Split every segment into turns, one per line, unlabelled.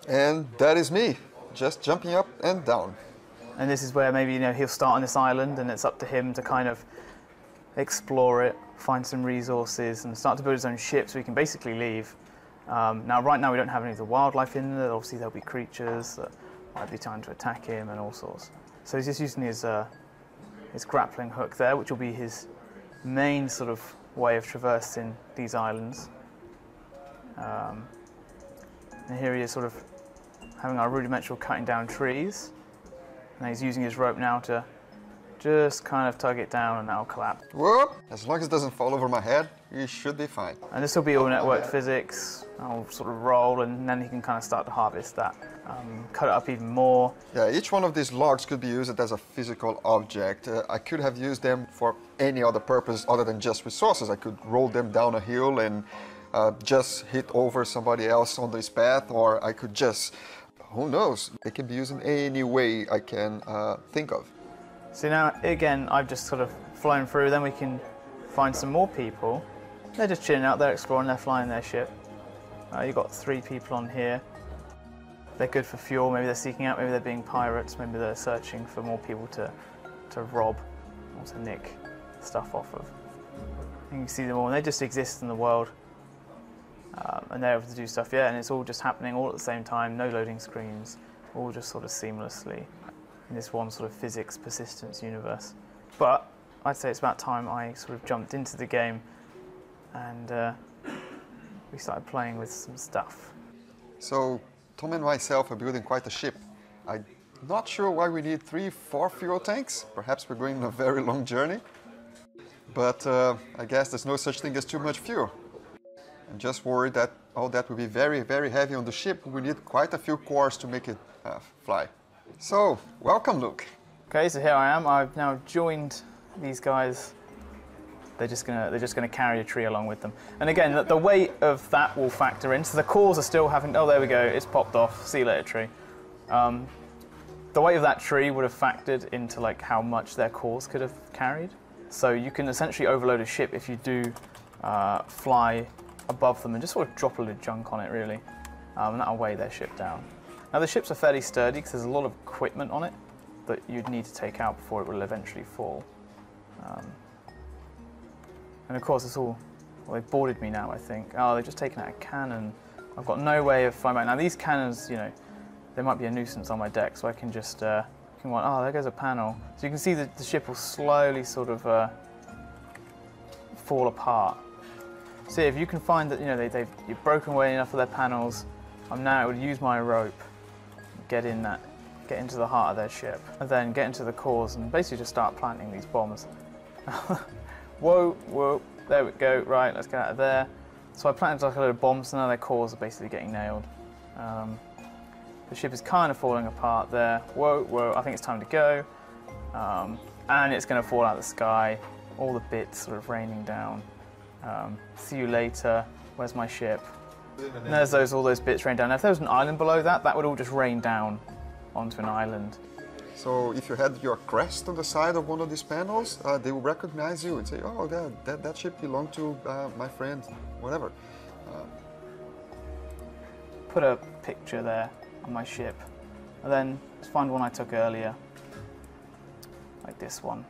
And that is me, just jumping up and down.
And this is where maybe, you know, he'll start on this island and it's up to him to kind of explore it, find some resources and start to build his own ship so he can basically leave. Now, right now we don't have any of the wildlife in there. Obviously there'll be creatures that might be trying to attack him and all sorts. So he's just using his grappling hook there, which will be his main sort of way of traversing these islands. And here he is sort of having our rudimental cutting down trees. And he's using his rope now to just kind of tug it down and that'll collapse.
Whoop! As long as it doesn't fall over my head, you should be fine.
And this will be all networked physics. I'll sort of roll and then he can kind of start to harvest that. Cut it up even more.
Yeah, each one of these logs could be used as a physical object. I could have used them for any other purpose other than just resources. I could roll them down a hill and just hit over somebody else on this path, or I could just, who knows, they can be used in any way I can think of.
So now, again, I've just sort of flown through, then we can find some more people. They're just chilling out, they're exploring, they're flying their ship. You've got 3 people on here. They're good for fuel, maybe they're seeking out, maybe they're being pirates, maybe they're searching for more people to rob or to nick stuff off of. And you can see them all, and they just exist in the world. And they're able to do stuff, yeah, and it's all just happening all at the same time, no loading screens, all just sort of seamlessly in this one sort of physics persistence universe. But I'd say it's about time I sort of jumped into the game and we started playing with some stuff.
So Tom and myself are building quite a ship. I'm not sure why we need 3-4 fuel tanks. Perhaps we're going on a very long journey. But I guess there's no such thing as too much fuel. I'm just worried that all that will be very, very heavy on the ship. We need quite a few cores to make it fly. So, welcome, Luke.
Okay, so here I am. I've now joined these guys. They're just gonna carry a tree along with them. And again, the weight of that will factor in. So the cores are still having. Oh, there we go. It's popped off. See you later, tree. The weight of that tree would have factored into like how much their cores could have carried. So you can essentially overload a ship if you do fly above them and just sort of drop a little junk on it, really, and that'll weigh their ship down. Now the ships are fairly sturdy because there's a lot of equipment on it that you'd need to take out before it will eventually fall. And of course it's all, well, they've boarded me now, I think. Oh, they've just taken out a cannon. I've got no way of flying back. Now these cannons, you know, they might be a nuisance on my deck, so I can just, oh, there goes a panel. So you can see that the ship will slowly sort of fall apart. So if you can find that, you know, you've broken away enough of their panels, I'm now able to use my rope, get into the heart of their ship, and then get into the cores and basically just start planting these bombs. Whoa, whoa, there we go, right, let's get out of there. So I planted like a load of bombs, and now their cores are basically getting nailed. The ship is kind of falling apart there. Whoa, whoa, I think it's time to go. And it's going to fall out of the sky, all the bits sort of raining down. See you later, where's my ship? And there's all those bits rain down. Now, if there was an island below that, that would all just rain down onto an island.
So if you had your crest on the side of one of these panels, they will recognize you and say, oh, that ship belonged to my friend, whatever.
Put a picture there on my ship, and then let's find one I took earlier, like this one.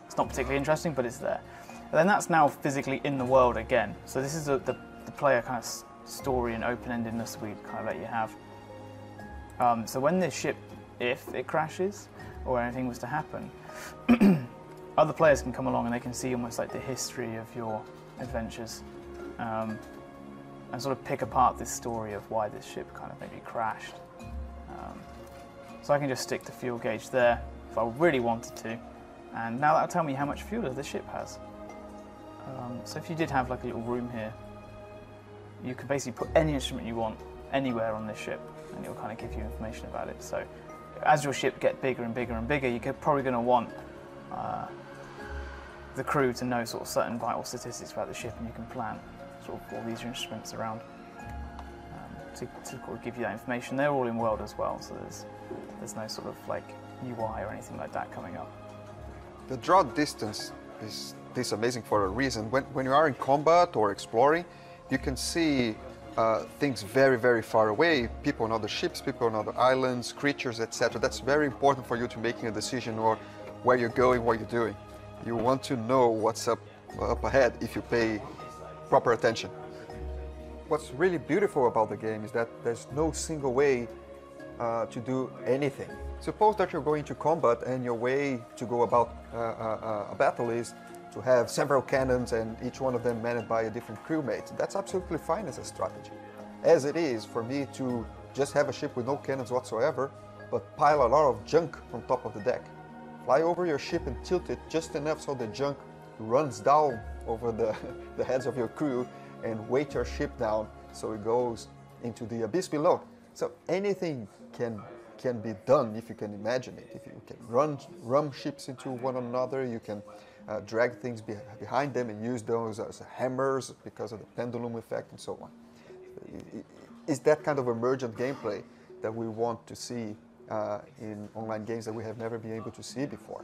It's not particularly interesting, but it's there. And then that's now physically in the world again. So this is the player kind of story and open-endedness we kind of let you have. So when this ship, if it crashes or anything was to happen, other players can come along and they can see almost like the history of your adventures and sort of pick apart this story of why this ship kind of maybe crashed. So I can just stick the fuel gauge there if I really wanted to, and now that'll tell me how much fuel this ship has. So if you did have like a little room here, you could basically put any instrument you want anywhere on this ship and it will kind of give you information about it. So as your ship gets bigger and bigger and bigger, you're probably going to want the crew to know sort of certain vital statistics about the ship, and you can plan sort of all these instruments around to give you that information. They're all in world as well, so there's no sort of like UI or anything like that coming up.
The draw distance is this amazing for a reason. When you are in combat or exploring, you can see things very, very far away, people on other ships, people on other islands, creatures, etc. That's very important for you to making a decision or where you're going, what you're doing. You want to know what's up ahead if you pay proper attention. What's really beautiful about the game is that there's no single way to do anything. Suppose that you're going to combat and your way to go about a battle is to have several cannons and each one of them manned by a different crewmate. That's absolutely fine as a strategy. As it is for me to just have a ship with no cannons whatsoever, but pile a lot of junk on top of the deck. Fly over your ship and tilt it just enough so the junk runs down over the heads of your crew and weight your ship down so it goes into the abyss below. So anything can be done if you can imagine it. If you can ram ships into one another, you can drag things behind them and use those as hammers because of the pendulum effect and so on. It's that kind of emergent gameplay that we want to see in online games that we have never been able to see before.